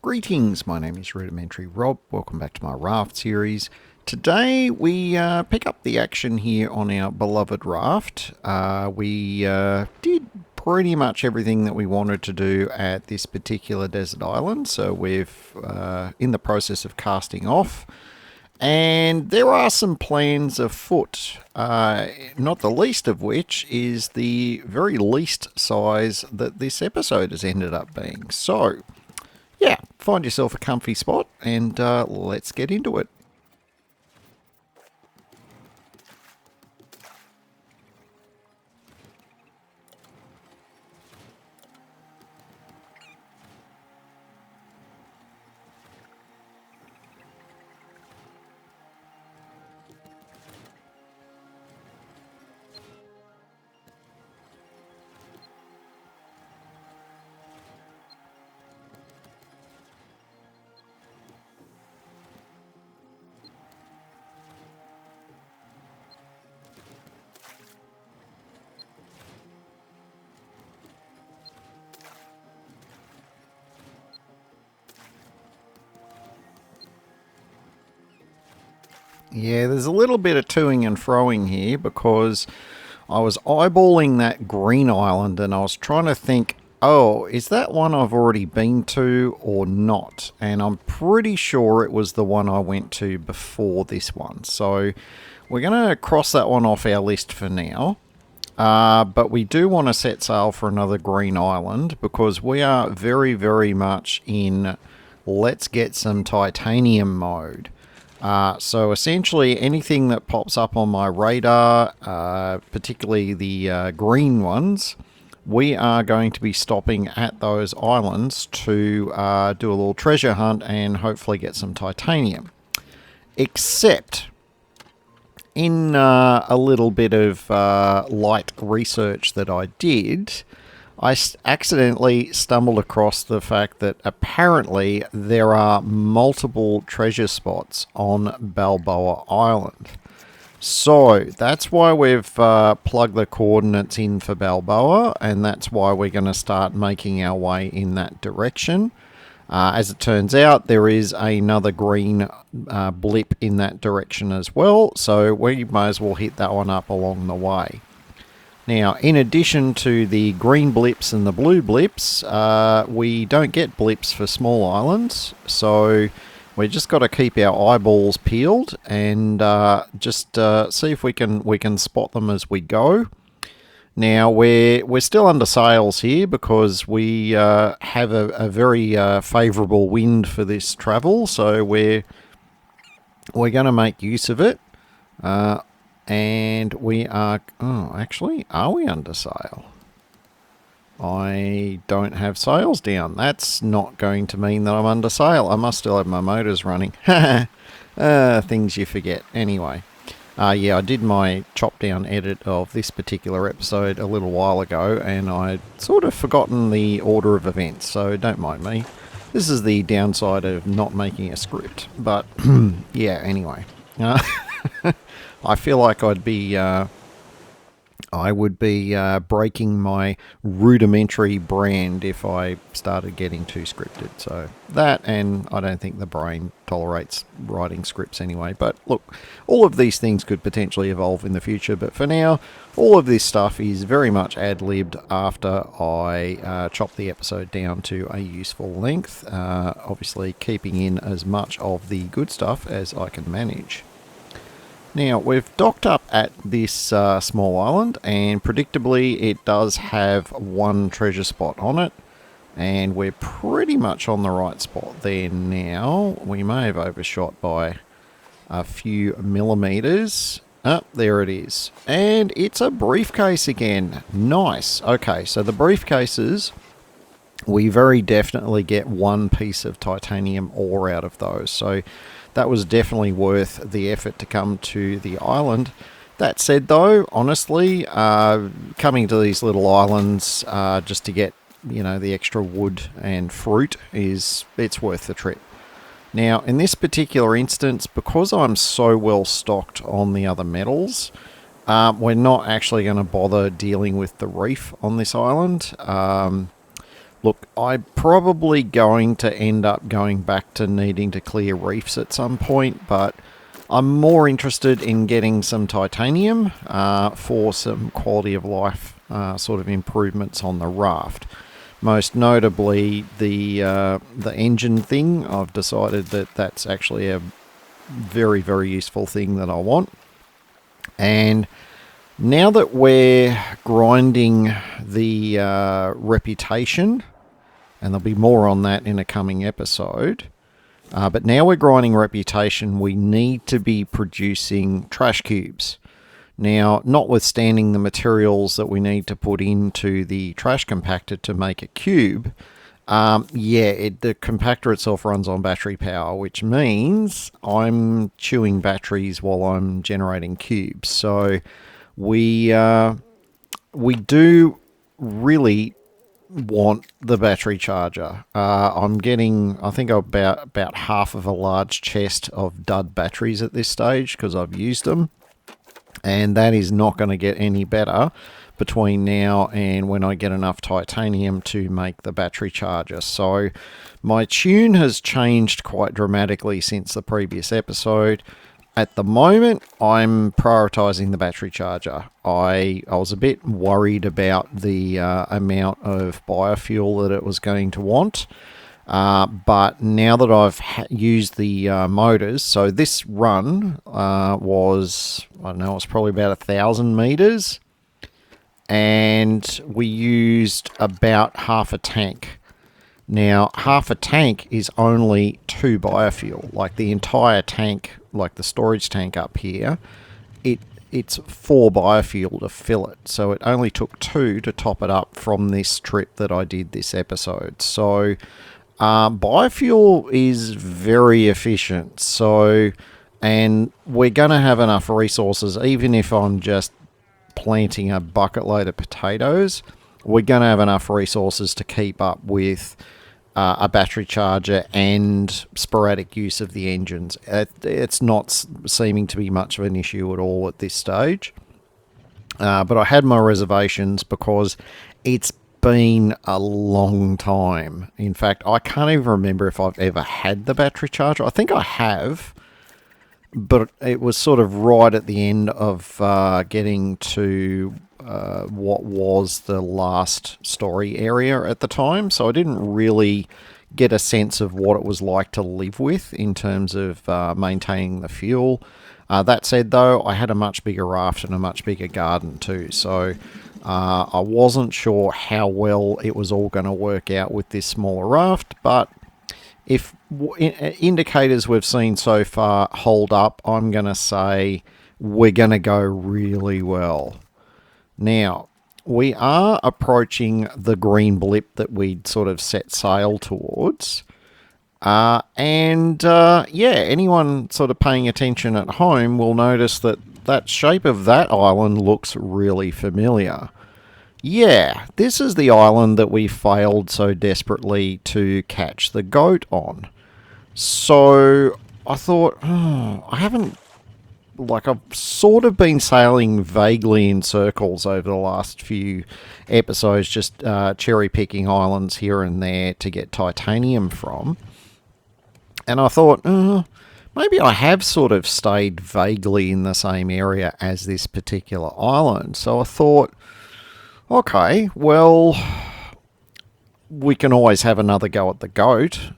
Greetings, my name is Rudimentary Rob. Welcome back to my Raft series. Today we pick up the action here on our beloved Raft. We did pretty much everything that we wanted to do at this particular desert island, so we're in the process of casting off. And there are some plans afoot, not the least of which is the very least size that this episode has ended up being. So, yeah, find yourself a comfy spot and let's get into it. Yeah, there's a little bit of toing and froing here because I was eyeballing that green island and I was trying to think, oh, is that one I've already been to or not? And I'm pretty sure it was the one I went to before this one. So we're going to cross that one off our list for now. But we do want to set sail for another green island because we are very, very much in let's get some titanium mode. So essentially anything that pops up on my radar, particularly the green ones, we are going to be stopping at those islands to do a little treasure hunt and hopefully get some titanium. Except, in a little bit of light research that I did, I accidentally stumbled across the fact that apparently there are multiple treasure spots on Balboa Island. So that's why we've plugged the coordinates in for Balboa, and that's why we're going to start making our way in that direction. As it turns out, there is another green blip in that direction as well, so we may as well hit that one up along the way. Now, in addition to the green blips and the blue blips, we don't get blips for small islands, so we just got to keep our eyeballs peeled and just see if we can spot them as we go. Now, we're still under sails here because we have a very favourable wind for this travel, so we're going to make use of it. And we are... Oh, actually, are we under sail? I don't have sails down. That's not going to mean that I'm under sail. I must still have my motors running. Things you forget. Anyway. Yeah, I did my chop-down edit of this particular episode a little while ago, and I'd sort of forgotten the order of events, so don't mind me. This is the downside of not making a script. But, yeah, anyway. I feel like I would be breaking my rudimentary brand if I started getting too scripted. So that, and I don't think the brain tolerates writing scripts anyway. But look, all of these things could potentially evolve in the future. But for now, all of this stuff is very much ad-libbed after I chop the episode down to a useful length. Obviously keeping in as much of the good stuff as I can manage. Now, we've docked up at this small island, and predictably it does have one treasure spot on it, and we're pretty much on the right spot there now. We may have overshot by a few millimeters. There it is. And it's a briefcase again. Nice. Okay, so the briefcases, we very definitely get one piece of titanium ore out of those. So that was definitely worth the effort to come to the island. That said, though, honestly, coming to these little islands just to get, the extra wood and fruit it's worth the trip. Now, in this particular instance, because I'm so well stocked on the other metals, we're not actually going to bother dealing with the reef on this island. Look, I'm probably going to end up going back to needing to clear reefs at some point, but I'm more interested in getting some titanium for some quality of life sort of improvements on the raft. Most notably, the engine thing. I've decided that that's actually a very, very useful thing that I want. And now that we're grinding the reputation, and there'll be more on that in a coming episode, but now we're grinding reputation, we need to be producing trash cubes. Now, notwithstanding the materials that we need to put into the trash compactor to make a cube, the compactor itself runs on battery power, which means I'm chewing batteries while I'm generating cubes. So we do really want the battery charger. I'm getting, I think, about half of a large chest of dud batteries at this stage because I've used them. And that is not going to get any better between now and when I get enough titanium to make the battery charger. So my tune has changed quite dramatically since the previous episode. At the moment, I'm prioritizing the battery charger. I was a bit worried about the amount of biofuel that it was going to want. But now that I've used the motors, so this run was, I don't know, it was probably about 1,000 meters, and we used about half a tank. Now, half a tank is only 2 biofuel. Like the entire tank, like the storage tank up here, it's 4 biofuel to fill it. So it only took 2 to top it up from this trip that I did this episode. So biofuel is very efficient. So, and we're going to have enough resources, even if I'm just planting a bucket load of potatoes, we're going to have enough resources to keep up with a battery charger and sporadic use of the engines. It's not seeming to be much of an issue at all at this stage. But I had my reservations because it's been a long time. In fact, I can't even remember if I've ever had the battery charger. I think I have, but it was sort of right at the end of getting to what was the last story area at the time, so I didn't really get a sense of what it was like to live with in terms of maintaining the fuel. That said, though, I had a much bigger raft and a much bigger garden too, so I wasn't sure how well it was all going to work out with this smaller raft, but if indicators we've seen so far hold up, I'm going to say we're going to go really well. Now, we are approaching the green blip that we'd sort of set sail towards. Anyone sort of paying attention at home will notice that that shape of that island looks really familiar. Yeah, this is the island that we failed so desperately to catch the goat on. So I thought, I've sort of been sailing vaguely in circles over the last few episodes, just cherry picking islands here and there to get titanium from. And I thought, maybe I have sort of stayed vaguely in the same area as this particular island. So I thought, okay, well, we can always have another go at the goat.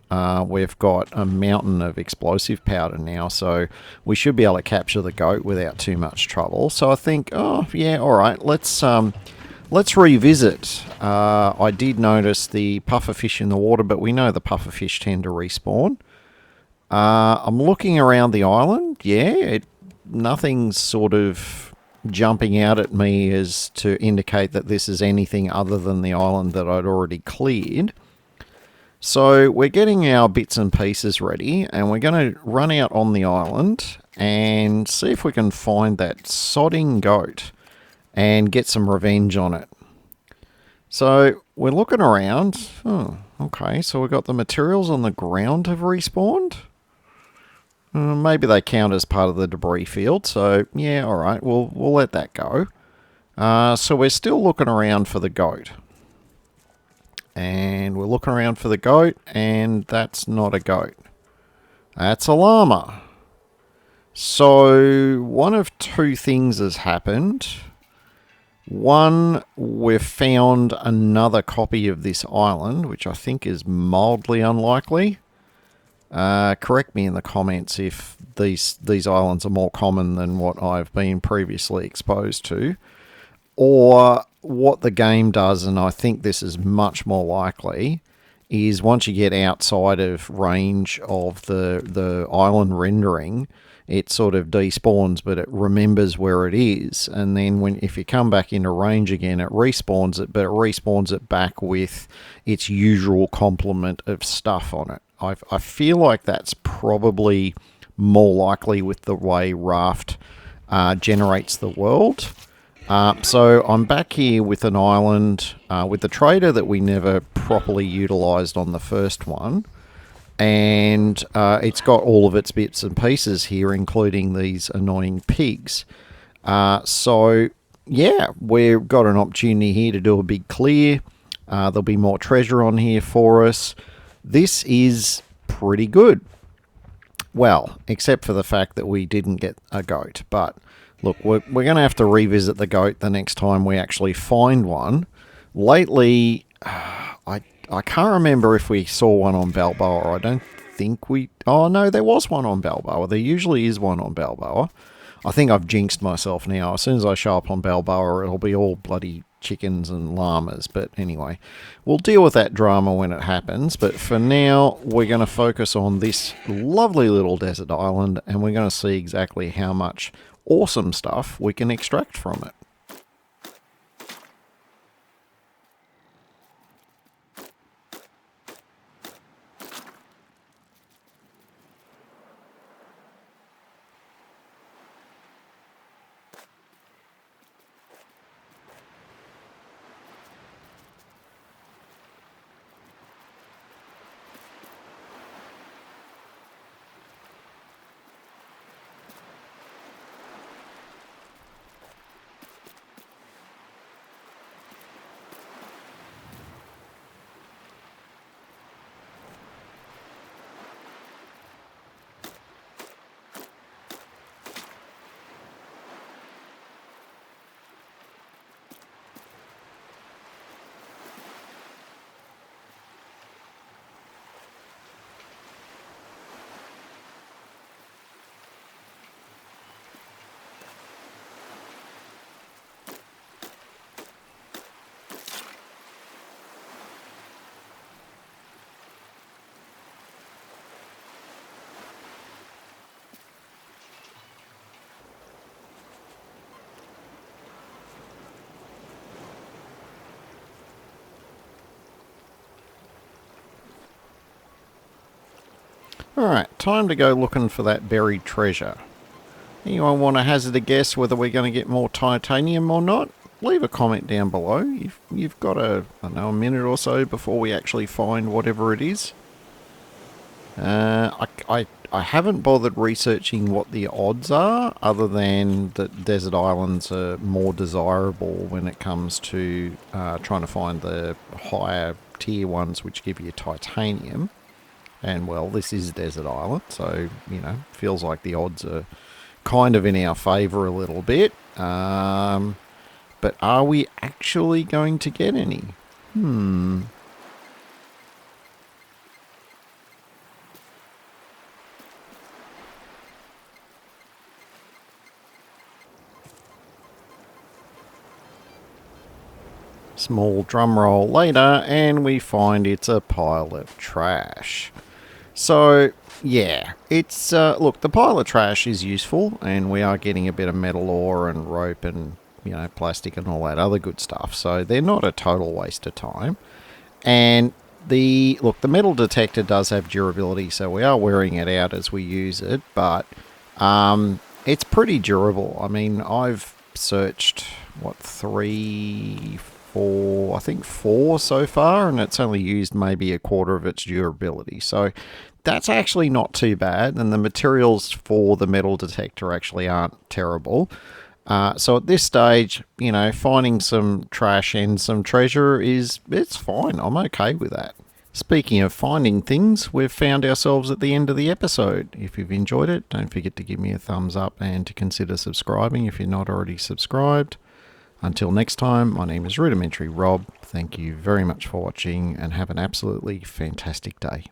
We've got a mountain of explosive powder now, so we should be able to capture the goat without too much trouble. So I think, all right, let's revisit. I did notice the pufferfish in the water, but we know the pufferfish tend to respawn. I'm looking around the island. Yeah, nothing's sort of jumping out at me as to indicate that this is anything other than the island that I'd already cleared. So we're getting our bits and pieces ready, and we're going to run out on the island and see if we can find that sodding goat and get some revenge on it. So we're looking around. Oh, okay, so we've got the materials on the ground have respawned. Maybe they count as part of the debris field, so yeah, alright, we'll let that go. So we're still looking around for the goat. And we're looking around for the goat, and that's not a goat. That's a llama. So one of two things has happened. One, we've found another copy of this island, which I think is mildly unlikely. Correct me in the comments if these islands are more common than what I've been previously exposed to. Or what the game does, and I think this is much more likely, is once you get outside of range of the island rendering, it sort of despawns, but it remembers where it is, and then if you come back into range again, it respawns it, but it respawns it back with its usual complement of stuff on it. I feel like that's probably more likely with the way Raft generates the world. So I'm back here with an island with the trader that we never properly utilised on the first one. And it's got all of its bits and pieces here, including these annoying pigs. So, yeah, we've got an opportunity here to do a big clear. There'll be more treasure on here for us. This is pretty good. Well, except for the fact that we didn't get a goat. But, look, we're going to have to revisit the goat the next time we actually find one. Lately, I can't remember if we saw one on Balboa. I don't think we... Oh, no, there was one on Balboa. There usually is one on Balboa. I think I've jinxed myself now. As soon as I show up on Balboa, it'll be all bloody chickens and llamas. But anyway, we'll deal with that drama when it happens. But for now, we're going to focus on this lovely little desert island, and we're going to see exactly how much awesome stuff we can extract from it. Alright, time to go looking for that buried treasure. Anyone want to hazard a guess whether we're going to get more titanium or not? Leave a comment down below. You've got I don't know, a minute or so before we actually find whatever it is. I haven't bothered researching what the odds are, other than that desert islands are more desirable when it comes to trying to find the higher tier ones which give you titanium. And, well, this is Desert Island, so, you know, feels like the odds are kind of in our favour a little bit. But are we actually going to get any? Small drum roll later, and we find it's a pile of trash. So, yeah, it's, look, the pile of trash is useful, and we are getting a bit of metal ore and rope and, you know, plastic and all that other good stuff. So they're not a total waste of time. And the metal detector does have durability, so we are wearing it out as we use it, but it's pretty durable. I mean, I've searched, what, 3, 4, I think 4 so far, and it's only used maybe a quarter of its durability. So that's actually not too bad, and the materials for the metal detector actually aren't terrible. So at this stage, you know, finding some trash and some treasure it's fine. I'm okay with that. Speaking of finding things, we've found ourselves at the end of the episode. If you've enjoyed it, don't forget to give me a thumbs up and to consider subscribing if you're not already subscribed. Until next time, my name is Rudimentary Rob. Thank you very much for watching and have an absolutely fantastic day.